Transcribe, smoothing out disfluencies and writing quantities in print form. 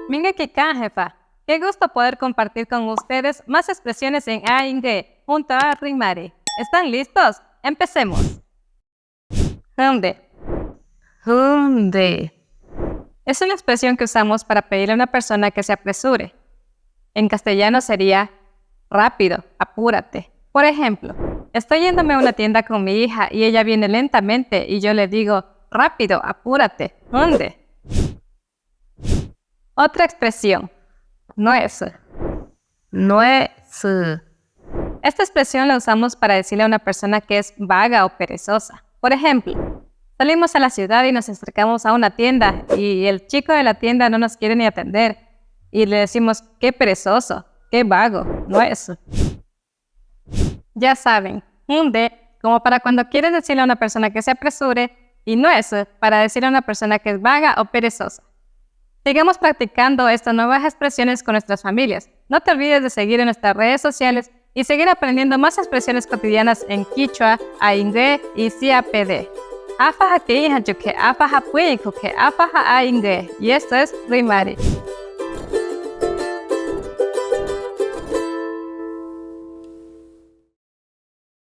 Minga Kikan, jefa. Qué gusto poder compartir con ustedes más expresiones en Ainge junto a Rimari. ¿Están listos? Empecemos. Hunde. Hunde. Es una expresión que usamos para pedirle a una persona que se apresure. En castellano sería rápido, apúrate. Por ejemplo, estoy yéndome a una tienda con mi hija y ella viene lentamente y yo le digo, rápido, apúrate, hunde. Otra expresión, nuez. Nuez. Esta expresión la usamos para decirle a una persona que es vaga o perezosa. Por ejemplo, salimos a la ciudad y nos acercamos a una tienda y el chico de la tienda no nos quiere ni atender. Y le decimos, qué perezoso, qué vago, nuez. Ya saben, hunde como para cuando quieres decirle a una persona que se apresure y nuez para decirle a una persona que es vaga o perezosa. Sigamos practicando estas nuevas expresiones con nuestras familias. No te olvides de seguir en nuestras redes sociales y seguir aprendiendo más expresiones cotidianas en Quichua, Ainge y CAPD. Afaja que hija que afaja puico que afaja Ainge. Y esto es Rimari.